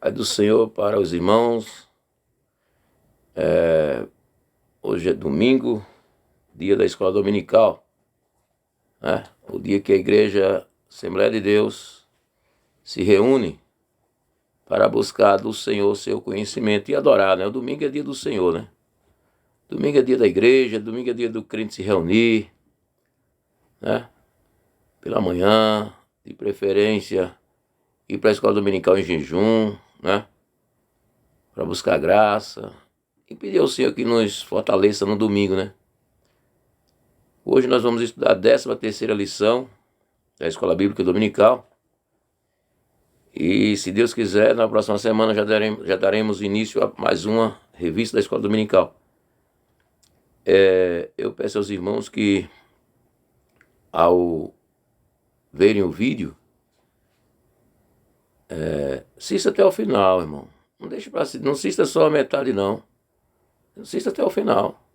Pai do Senhor para os irmãos. Hoje é domingo, dia da escola dominical, né? O dia que a igreja Assembleia de Deus se reúne para buscar do Senhor seu conhecimento e adorar, né? O domingo é dia do Senhor, né? Domingo é dia da igreja, domingo é dia do crente se reunir, né? Pela manhã, de preferência, ir para a escola dominical em jejum, né? Para buscar graça e pedir ao Senhor que nos fortaleça no domingo, né? Hoje nós vamos estudar a 13ª lição da Escola Bíblica Dominical. E se Deus quiser, na próxima semana já daremos início a mais uma revista da Escola Dominical. Eu peço aos irmãos que, ao verem o vídeo, assista até o final, irmão. Não assista só a metade, não. Assista até o final.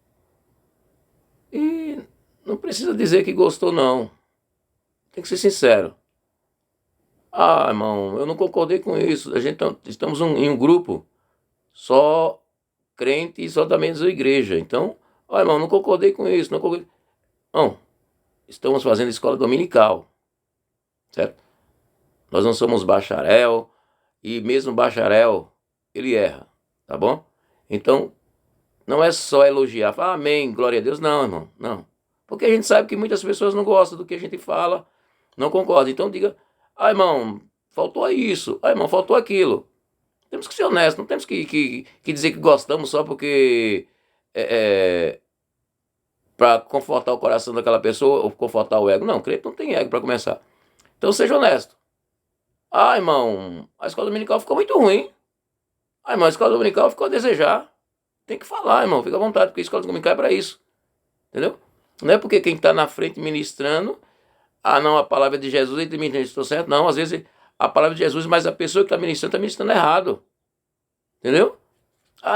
E não precisa dizer que gostou, não. Tem que ser sincero. Ah, irmão, eu não concordei com isso. Estamos em um grupo só crente e só da mesma igreja. Então, irmão, não concordei com isso. Não concordei. Não, estamos fazendo escola dominical, certo? Nós não somos bacharel, e mesmo bacharel, ele erra, tá bom? Então, não é só elogiar, falar amém, glória a Deus. Não, irmão, não. Porque a gente sabe que muitas pessoas não gostam do que a gente fala, não concordam. Então diga, irmão, faltou isso, irmão, faltou aquilo. Temos que ser honestos, não temos que dizer que gostamos só porque para confortar o coração daquela pessoa ou confortar o ego. Não, crente não tem ego para começar. Então seja honesto. Irmão, a escola dominical ficou muito ruim. Irmão, a escola dominical ficou a desejar. Tem que falar, irmão, fica à vontade, porque a escola dominical é para isso. Entendeu? Não é porque quem está na frente ministrando, não, a palavra de Jesus, ele me entende, estou certo? Não, às vezes a palavra de Jesus, mas a pessoa que está ministrando errado. Entendeu?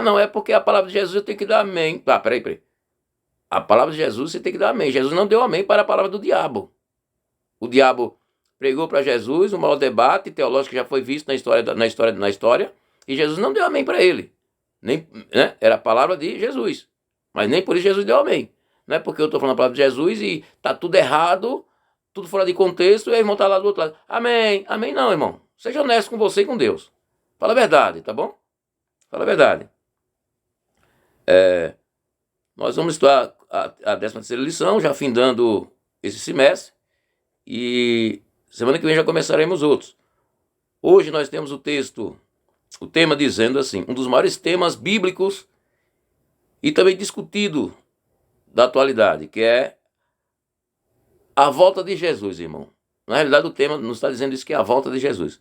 Não, é porque a palavra de Jesus eu tenho que dar amém. Peraí. A palavra de Jesus você tem que dar amém. Jesus não deu amém para a palavra do diabo. O diabo pregou para Jesus um maior debate teológico que já foi visto na história, e Jesus não deu amém para ele. Nem, né? Era a palavra de Jesus. Mas nem por isso Jesus deu amém. Não é porque eu estou falando a palavra de Jesus e está tudo errado, tudo fora de contexto, e o irmão está lá do outro lado. Amém. Amém não, irmão. Seja honesto com você e com Deus. Fala a verdade, tá bom? Fala a verdade. Nós vamos estudar a 13ª lição, já findando esse semestre. E semana que vem já começaremos outros. Hoje nós temos o tema dizendo assim, um dos maiores temas bíblicos e também discutido da atualidade, que é a volta de Jesus, irmão. Na realidade o tema não está dizendo isso, que é a volta de Jesus.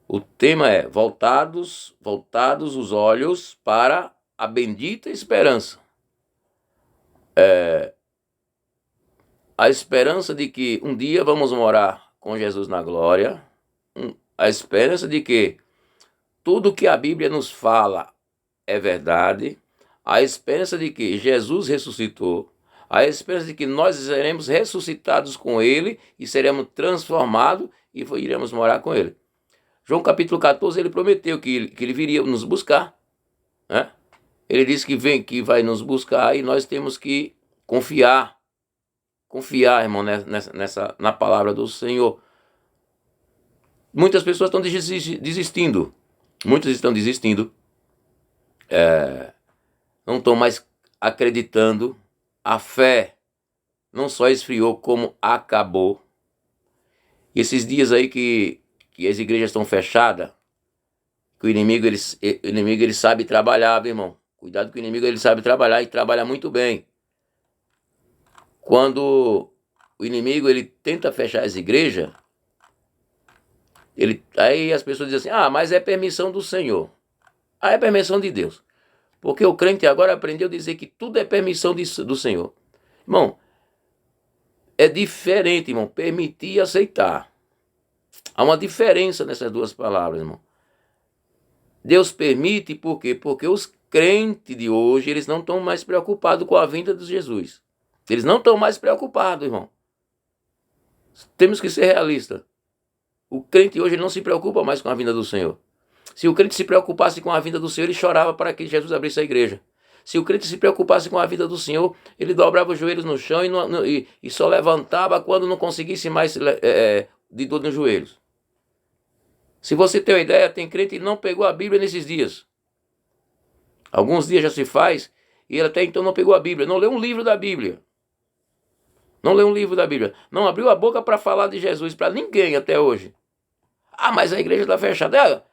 O tema é voltados os olhos para a bendita esperança. A esperança de que um dia vamos morar com Jesus na glória, a esperança de que tudo que a Bíblia nos fala é verdade, a esperança de que Jesus ressuscitou, a esperança de que nós seremos ressuscitados com Ele e seremos transformados e iremos morar com Ele. João capítulo 14, ele prometeu que ele viria nos buscar, né? Ele disse que vai nos buscar e nós temos que confiar, irmão, na palavra do Senhor. Muitas pessoas estão desistindo. Muitos estão desistindo. Não estão mais acreditando. A fé não só esfriou, como acabou. E esses dias aí que as igrejas estão fechadas, que o inimigo ele sabe trabalhar, meu irmão. Cuidado que o inimigo ele sabe trabalhar e trabalha muito bem. Quando o inimigo ele tenta fechar as igrejas, aí as pessoas dizem assim, mas é permissão do Senhor. É permissão de Deus. Porque o crente agora aprendeu a dizer que tudo é permissão do Senhor. Irmão, é diferente, irmão, permitir e aceitar. Há uma diferença nessas duas palavras, irmão. Deus permite por quê? Porque os crentes de hoje, eles não estão mais preocupados com a vinda de Jesus. Eles não estão mais preocupados, irmão. Temos que ser realistas. O crente hoje não se preocupa mais com a vinda do Senhor. Se o crente se preocupasse com a vinda do Senhor, ele chorava para que Jesus abrisse a igreja. Se o crente se preocupasse com a vida do Senhor, ele dobrava os joelhos no chão e só levantava quando não conseguisse mais de dor nos joelhos. Se você tem uma ideia, tem crente que não pegou a Bíblia nesses dias. Alguns dias já se faz e ele até então não pegou a Bíblia, não leu um livro da Bíblia. Não leu um livro da Bíblia. Não abriu a boca para falar de Jesus para ninguém até hoje. Ah, mas a igreja está fechada.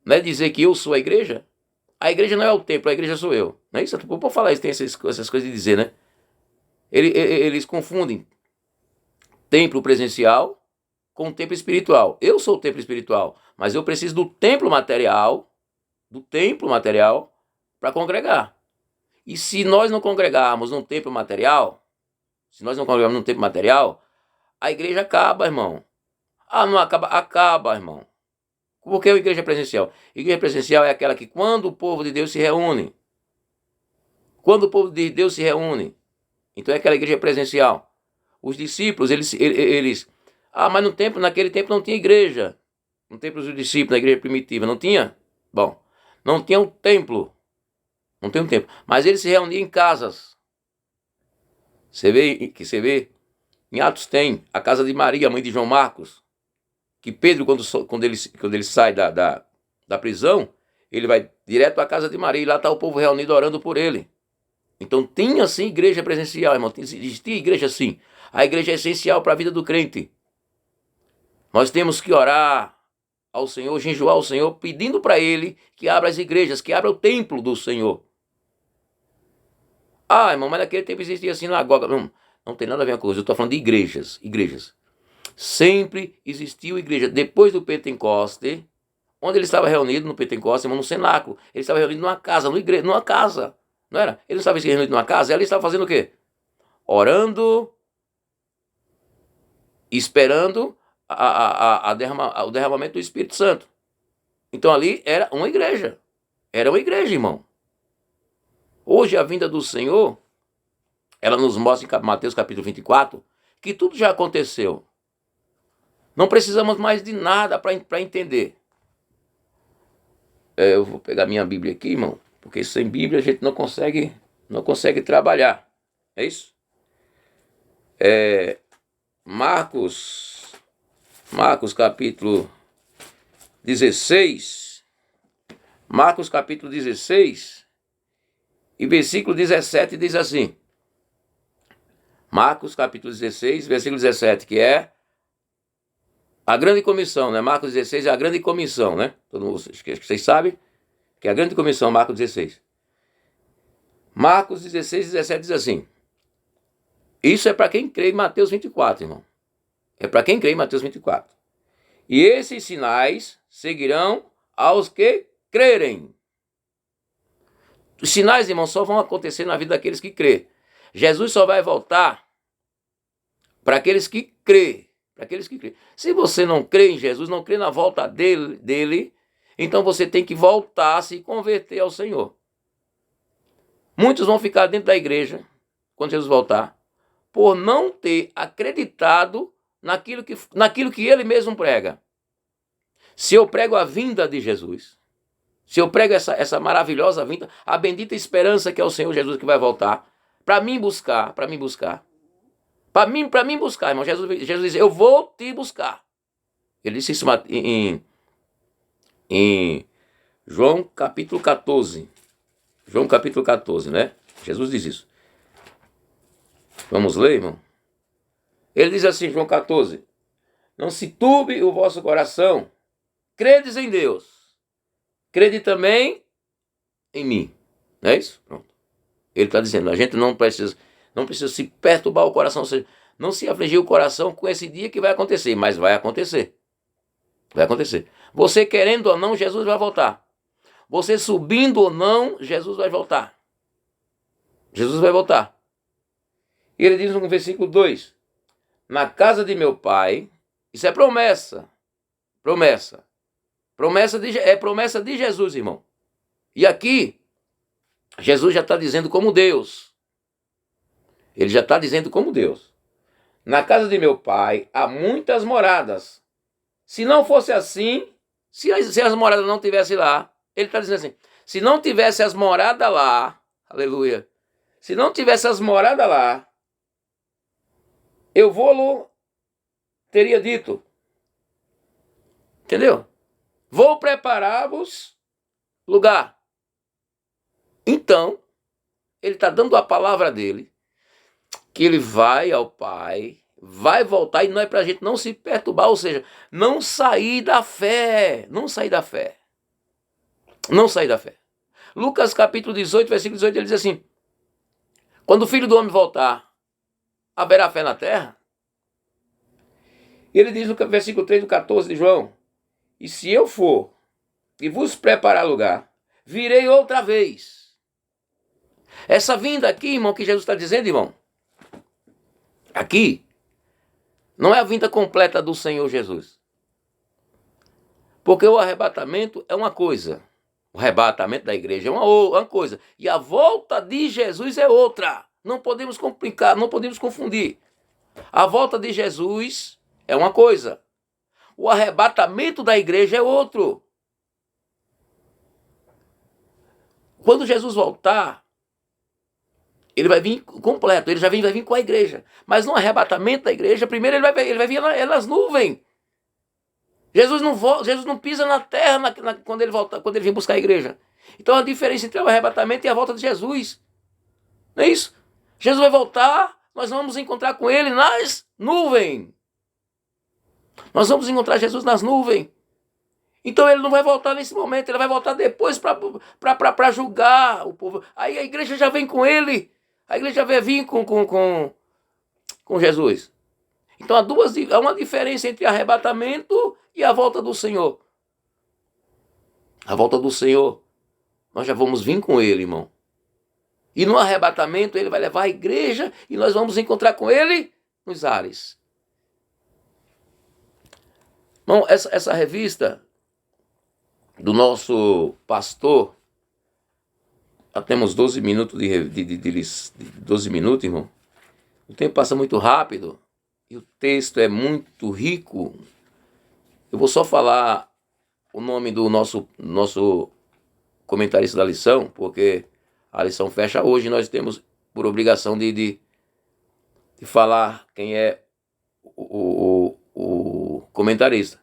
Não é dizer que eu sou a igreja? A igreja não é o templo, a igreja sou eu. Não é isso? Por falar isso, tem essas coisas de dizer, né? Eles confundem templo presencial com templo espiritual. Eu sou o templo espiritual, mas eu preciso do templo material para congregar. E se nós não congregarmos num templo material, a igreja acaba, irmão. Ah, não acaba? Acaba, irmão. Por que a igreja presencial? Igreja presencial é aquela que quando o povo de Deus se reúne. Quando o povo de Deus se reúne. Então é aquela igreja presencial. Os discípulos, eles mas naquele tempo não tinha igreja. No tempo dos discípulos, na igreja primitiva, não tinha? Bom, não tinha um templo. Não tem um templo. Mas eles se reuniam em casas. Você vê, em Atos tem a casa de Maria, mãe de João Marcos. Que Pedro, quando ele sai da prisão, ele vai direto à casa de Maria e lá está o povo reunido orando por ele. Então tinha sim igreja presencial, irmão. Existia igreja sim. A igreja é essencial para a vida do crente. Nós temos que orar ao Senhor, jejuar ao Senhor, pedindo para Ele que abra as igrejas, que abra o templo do Senhor. Ah, irmão, mas naquele tempo existia sinagoga. Não tem nada a ver com a coisa. Eu estou falando de igrejas. Sempre existiu igreja. Depois do Pentecoste, onde ele estava reunido no Pentecoste, no cenáculo, ele estava reunido numa casa, numa casa. Não era? Ele não estava reunido numa casa, ele estava fazendo o quê? Orando, esperando o derramamento do Espírito Santo. Então ali era uma igreja. Era uma igreja, irmão. Hoje a vinda do Senhor, ela nos mostra em Mateus capítulo 24, que tudo já aconteceu. Não precisamos mais de nada para entender. Eu vou pegar minha Bíblia aqui, irmão, porque sem Bíblia a gente não consegue trabalhar. É isso? Marcos capítulo 16. Marcos capítulo 16 e versículo 17 diz assim. Marcos capítulo 16, versículo 17, que é a grande comissão, né? Marcos 16 é a grande comissão, né? Todo mundo, acho que vocês sabem que é a grande comissão, Marcos 16. Marcos 16, 17 diz assim. Isso é para quem crê em Mateus 24, irmão. É para quem crê em Mateus 24. E esses sinais seguirão aos que crerem. Os sinais, irmão, só vão acontecer na vida daqueles que crê. Jesus só vai voltar para aqueles que crê. Se você não crê em Jesus, não crê na volta dele, então você tem que voltar a se converter ao Senhor. Muitos vão ficar dentro da igreja quando Jesus voltar, por não ter acreditado naquilo que ele mesmo prega. Se eu prego a vinda de Jesus, se eu prego essa maravilhosa vinda, a bendita esperança que é o Senhor Jesus que vai voltar, para mim buscar, irmão. Jesus diz, eu vou te buscar. Ele disse isso em João capítulo 14. João capítulo 14, né? Jesus diz isso. Vamos ler, irmão? Ele diz assim, João 14. Não se turbe o vosso coração. Credes em Deus. Crede também em mim. Não é isso? Pronto. Ele está dizendo, a gente não precisa se perturbar o coração, ou seja, não se afligir o coração com esse dia que vai acontecer, mas vai acontecer. Vai acontecer. Você querendo ou não, Jesus vai voltar. Você subindo ou não, Jesus vai voltar. Jesus vai voltar. E ele diz no versículo 2, na casa de meu pai, isso é promessa. Promessa de Jesus, irmão. E aqui, Jesus já está dizendo como Deus. Ele já está dizendo como Deus. Na casa de meu pai há muitas moradas. Se não fosse assim, Se as moradas não tivessem lá, ele está dizendo assim, se não tivesse as moradas lá, aleluia, se não tivesse as moradas lá, eu vou-lo teria dito. Entendeu? Vou preparar-vos lugar. Então, ele está dando a palavra dele, que ele vai ao Pai, vai voltar, e não é para a gente não se perturbar, ou seja, não sair da fé, não sair da fé, não sair da fé. Lucas capítulo 18, versículo 18, ele diz assim, quando o Filho do Homem voltar, haverá fé na terra? E ele diz no versículo 3 do 14 de João, e se eu for e vos preparar lugar, virei outra vez. Essa vinda aqui, irmão, que Jesus está dizendo, irmão, aqui, não é a vinda completa do Senhor Jesus. Porque o arrebatamento é uma coisa. O arrebatamento da igreja é uma coisa. E a volta de Jesus é outra. Não podemos complicar, não podemos confundir. A volta de Jesus é uma coisa. O arrebatamento da igreja é outro. Quando Jesus voltar, ele vai vir completo, ele vai vir com a igreja. Mas no arrebatamento da igreja, primeiro ele vai vir nas nuvens. Jesus não pisa na terra quando ele volta, quando ele vem buscar a igreja. Então a diferença entre o arrebatamento e a volta de Jesus. Não é isso? Jesus vai voltar, nós vamos encontrar com ele nas nuvens. Nós vamos encontrar Jesus nas nuvens. Então ele não vai voltar nesse momento, ele vai voltar depois para julgar o povo. Aí a igreja já vem com ele. A igreja vai vir com Jesus. Então há uma diferença entre arrebatamento e a volta do Senhor. A volta do Senhor, nós já vamos vir com ele, irmão. E no arrebatamento ele vai levar a igreja e nós vamos encontrar com ele nos ares. Irmão, essa revista do nosso pastor, já temos 12 minutos 12 minutos, irmão. O tempo passa muito rápido e o texto é muito rico. Eu vou só falar o nome do nosso comentarista da lição, porque a lição fecha hoje e nós temos por obrigação de falar quem é o comentarista.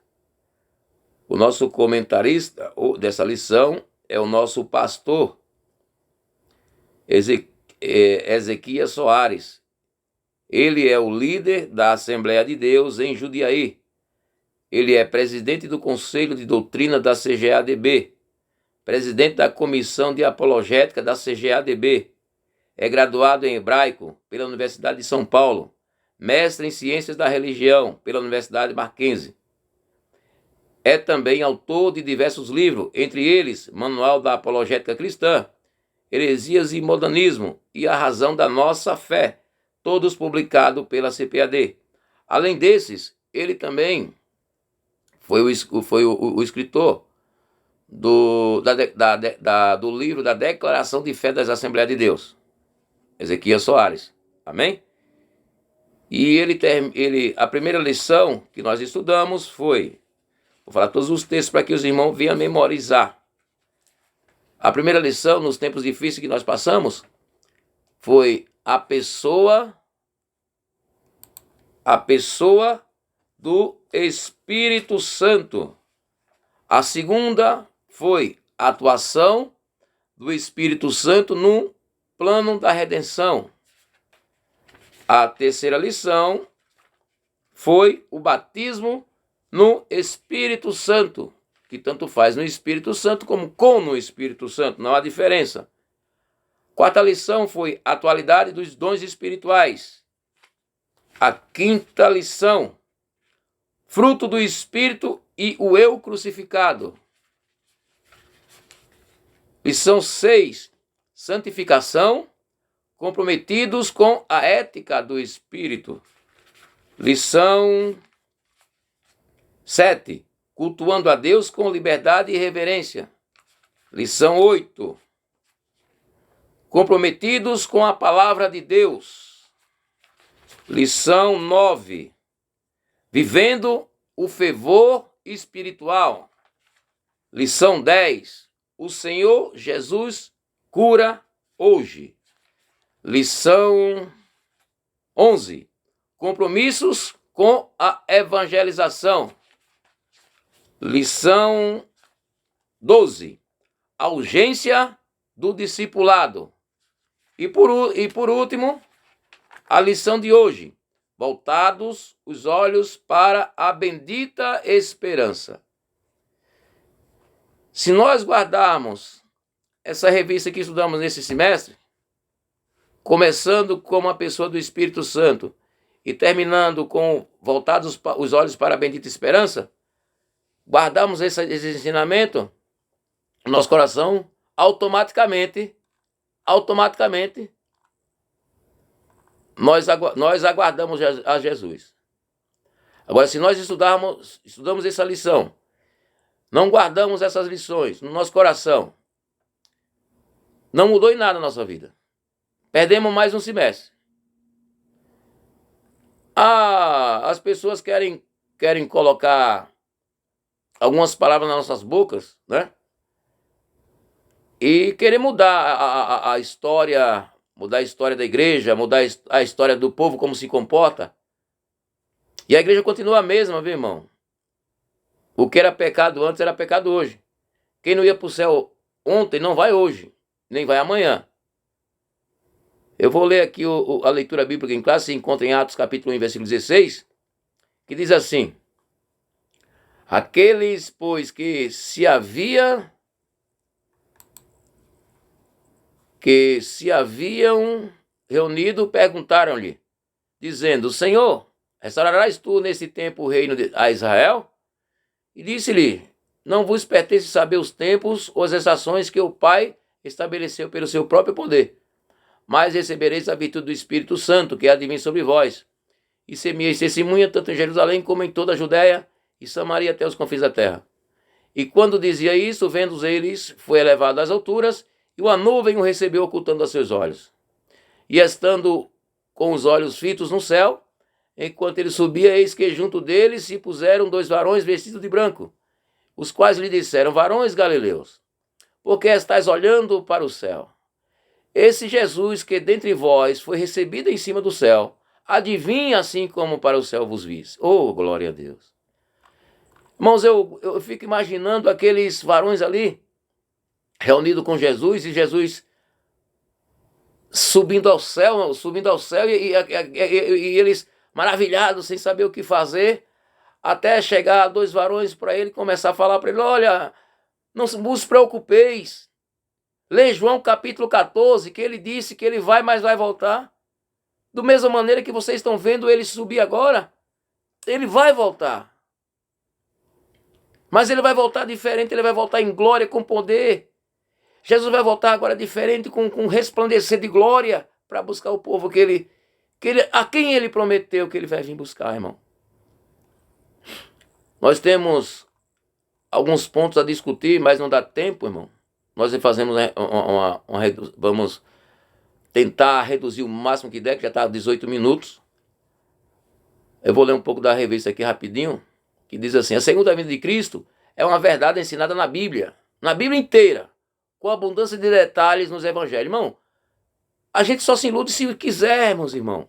O nosso comentarista dessa lição é o nosso pastor Ezequias Soares. Ele é o líder da Assembleia de Deus em Jundiaí. Ele é presidente do Conselho de Doutrina da CGADB, presidente da Comissão de Apologética da CGADB. É graduado em Hebraico pela Universidade de São Paulo, mestre em Ciências da Religião pela Universidade Mackenzie. É também autor de diversos livros, entre eles Manual da Apologética Cristã, Heresias e Modernismo e A Razão da Nossa Fé, todos publicados pela CPAD. Além desses, ele também foi o escritor do livro da Declaração de Fé das Assembleias de Deus, Ezequias Soares. Amém? E a primeira lição que nós estudamos foi, vou falar todos os textos para que os irmãos venham memorizar. A primeira lição, nos tempos difíceis que nós passamos, foi a pessoa do Espírito Santo. A segunda foi a atuação do Espírito Santo no plano da redenção. A terceira lição foi o batismo no Espírito Santo, que tanto faz no Espírito Santo como com no Espírito Santo, não há diferença. Quarta lição foi a atualidade dos dons espirituais. A quinta lição, fruto do Espírito e o eu crucificado. Lição 6, santificação, comprometidos com a ética do Espírito. Lição 7, cultuando a Deus com liberdade e reverência. Lição 8, comprometidos com a palavra de Deus. Lição 9, vivendo o fervor espiritual. Lição 10. O Senhor Jesus cura hoje. Lição 11. Compromissos com a evangelização. Lição 12. A urgência do discipulado. E por último, a lição de hoje. Voltados os olhos para a bendita esperança. Se nós guardarmos essa revista que estudamos nesse semestre, começando com uma pessoa do Espírito Santo e terminando com voltados os olhos para a bendita esperança, guardamos esse ensinamento no nosso coração, automaticamente, nós aguardamos a Jesus. Agora, se nós estudamos essa lição, não guardamos essas lições no nosso coração, não mudou em nada a nossa vida. Perdemos mais um semestre. As pessoas querem colocar algumas palavras nas nossas bocas, né? E querer mudar a história, mudar a história da igreja, mudar a história do povo, como se comporta. E a igreja continua a mesma, viu, irmão? O que era pecado antes era pecado hoje. Quem não ia para o céu ontem não vai hoje, nem vai amanhã. Eu vou ler aqui a leitura bíblica em classe, se encontra em Atos capítulo 1, versículo 16, que diz assim: aqueles, pois, que se haviam reunido, perguntaram-lhe, dizendo: Senhor, restaurarás tu nesse tempo o reino a Israel? E disse-lhe: não vos pertence saber os tempos ou as estações que o Pai estabeleceu pelo seu próprio poder, mas recebereis a virtude do Espírito Santo, que há de vir sobre vós, e semeis testemunha tanto em Jerusalém como em toda a Judéia e Samaria até os confins da terra. E quando dizia isso, vendo eles, foi elevado às alturas, e uma nuvem o recebeu ocultando a seus olhos. E estando com os olhos fitos no céu, enquanto ele subia, eis que junto deles se puseram 2 varões vestidos de branco, os quais lhe disseram: varões galileus, por que estáis olhando para o céu? Esse Jesus que dentre vós foi recebido em cima do céu, adivinha assim como para o céu vos vis. Oh, glória a Deus. Irmãos, eu fico imaginando aqueles varões ali, reunidos com Jesus, e Jesus subindo ao céu, e eles maravilhados, sem saber o que fazer, até chegar 2 varões para ele, começar a falar para ele: olha, não vos preocupeis. Lê João capítulo 14, que ele disse que ele vai, mas vai voltar. Do mesma maneira que vocês estão vendo ele subir agora, ele vai voltar. Mas ele vai voltar diferente, ele vai voltar em glória, com poder. Jesus vai voltar agora diferente, com resplandecer de glória, para buscar o povo a quem ele prometeu que ele vai vir buscar, irmão. Nós temos alguns pontos a discutir, mas não dá tempo, irmão. Nós fazemos vamos tentar reduzir o máximo que der, que já está 18 minutos. Eu vou ler um pouco da revista aqui rapidinho, que diz assim: a segunda vinda de Cristo é uma verdade ensinada na Bíblia inteira, com abundância de detalhes nos evangelhos. Irmão, a gente só se ilude se quisermos, irmão.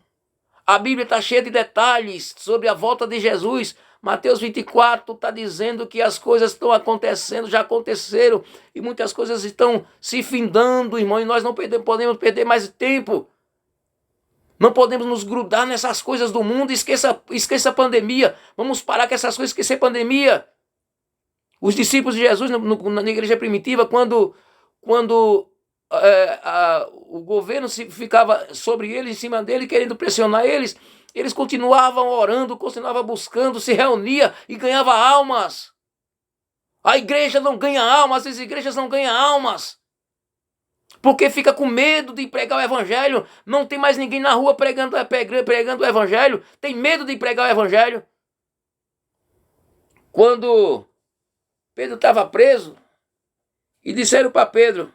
A Bíblia está cheia de detalhes sobre a volta de Jesus. Mateus 24 está dizendo que as coisas estão acontecendo, já aconteceram, e muitas coisas estão se findando, irmão, e nós não podemos perder mais tempo. Não podemos nos grudar nessas coisas do mundo. Esqueça a pandemia. Vamos parar com essas coisas, esquecer a pandemia. Os discípulos de Jesus na igreja primitiva, quando o governo ficava sobre eles, em cima dele, querendo pressionar eles continuavam orando, continuavam buscando, se reunia e ganhava almas. A igreja não ganha almas, as igrejas não ganham almas, porque fica com medo de pregar o evangelho. Não tem mais ninguém na rua pregando o evangelho, tem medo de pregar o evangelho. Quando Pedro estava preso, e disseram para Pedro: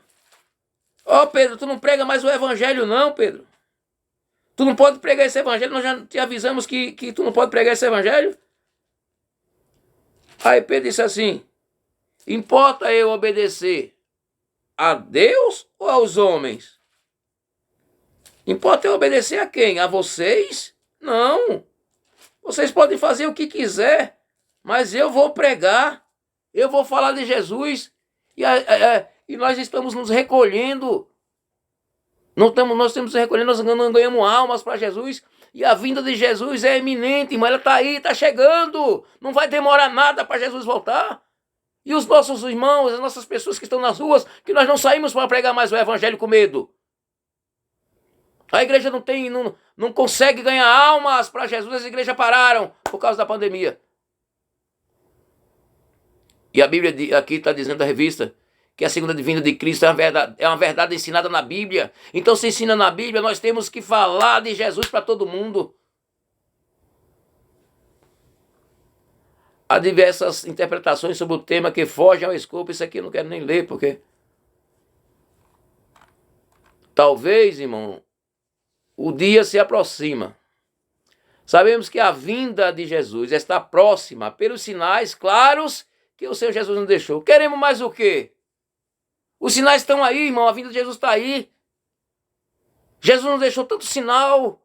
ó, Pedro, tu não prega mais o evangelho não, Pedro. Tu não pode pregar esse evangelho, nós já te avisamos que tu não pode pregar esse evangelho. Aí Pedro disse assim: Importa eu obedecer a Deus ou aos homens? Importa eu obedecer a quem? A vocês? Não. Vocês podem fazer o que quiser, mas eu vou pregar, eu vou falar de Jesus, e nós estamos nos recolhendo. Nós estamos nos recolhendo, nós não ganhamos almas para Jesus, e a vinda de Jesus é iminente, irmão, ela está aí, está chegando, não vai demorar nada para Jesus voltar. E os nossos irmãos, as nossas pessoas que estão nas ruas, que nós não saímos para pregar mais o evangelho com medo. A igreja não consegue ganhar almas para Jesus, as igrejas pararam por causa da pandemia. E a Bíblia aqui está dizendo, a revista, que a segunda vinda de Cristo é uma verdade ensinada na Bíblia. Então, se ensina na Bíblia, nós temos que falar de Jesus para todo mundo. Há diversas interpretações sobre o tema que fogem ao escopo. Isso aqui eu não quero nem ler, porque talvez, irmão, o dia se aproxima. Sabemos que a vinda de Jesus está próxima pelos sinais claros que o Senhor Jesus nos deixou. Queremos mais o quê? Os sinais estão aí, irmão. A vinda de Jesus está aí. Jesus nos deixou tanto sinal.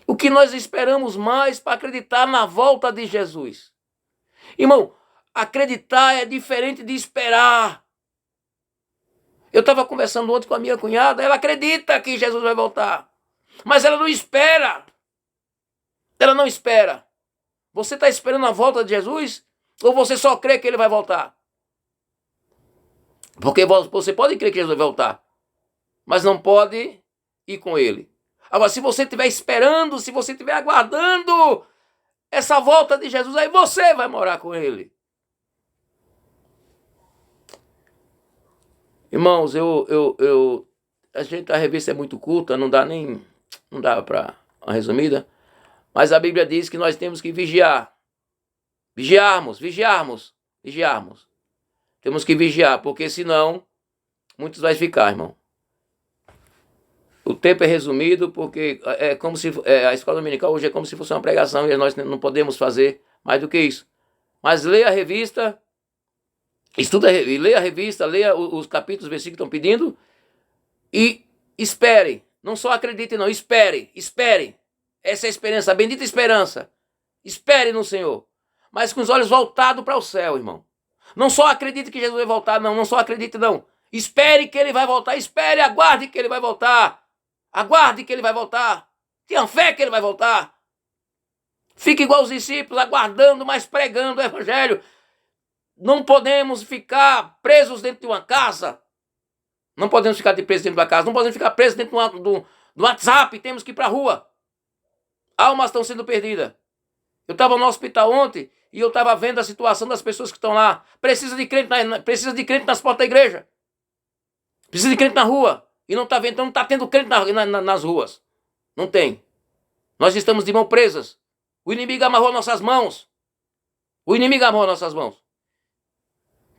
O que nós esperamos mais para acreditar na volta de Jesus? Irmão, acreditar é diferente de esperar. Eu estava conversando ontem com a minha cunhada, ela acredita que Jesus vai voltar, mas ela não espera. Ela não espera. Você está esperando a volta de Jesus? Ou você só crê que ele vai voltar? Porque você pode crer que Jesus vai voltar, mas não pode ir com ele. Agora, se você estiver esperando, se você estiver aguardando essa volta de Jesus, aí você vai morar com ele. Irmãos, a revista é muito curta, não dá para uma resumida, mas a Bíblia diz que nós temos que vigiar. Vigiarmos. Temos que vigiar, porque senão muitos vai ficar, irmão. O tempo é resumido, porque é como se a escola dominical hoje é como se fosse uma pregação e nós não podemos fazer mais do que isso. Mas leia a revista, leia a revista, leia os capítulos, os versículos que estão pedindo e espere. Não só acredite, não, espere. Essa é a esperança, a bendita esperança. Espere no Senhor, mas com os olhos voltados para o céu, irmão. Não só acredite que Jesus vai voltar, não só acredite, não. Espere que ele vai voltar, aguarde que ele vai voltar. Aguarde que ele vai voltar. Tenha fé que ele vai voltar. Fique igual os discípulos, aguardando, mas pregando o evangelho. Não podemos ficar presos dentro de uma casa. Não podemos ficar presos dentro de uma casa. Não podemos ficar presos dentro do WhatsApp. Temos que ir para a rua. Almas estão sendo perdidas. Eu estava no hospital ontem e eu estava vendo a situação das pessoas que estão lá. Precisa de crente nas portas da igreja. Precisa de crente na rua. E não está vendo, então não está tendo crente nas ruas. Não tem. Nós estamos de mão presas. O inimigo amarrou nossas mãos.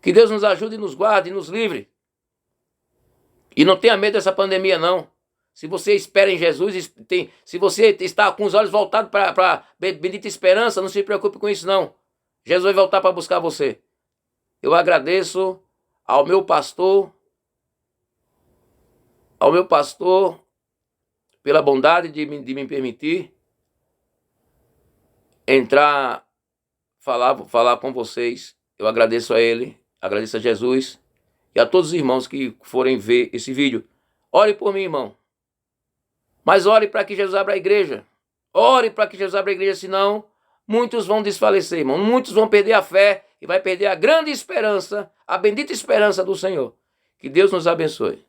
Que Deus nos ajude e nos guarde e nos livre. E não tenha medo dessa pandemia, não. Se você espera em Jesus, se você está com os olhos voltados para a bendita esperança, não se preocupe com isso, não. Jesus vai voltar para buscar você. Eu agradeço ao meu pastor pela bondade de me permitir entrar, falar com vocês. Eu agradeço a ele, agradeço a Jesus e a todos os irmãos que forem ver esse vídeo. Ore por mim, irmão. Mas ore para que Jesus abra a igreja. Ore para que Jesus abra a igreja, senão muitos vão desfalecer, irmão. Muitos vão perder a fé e vai perder a grande esperança, a bendita esperança do Senhor. Que Deus nos abençoe.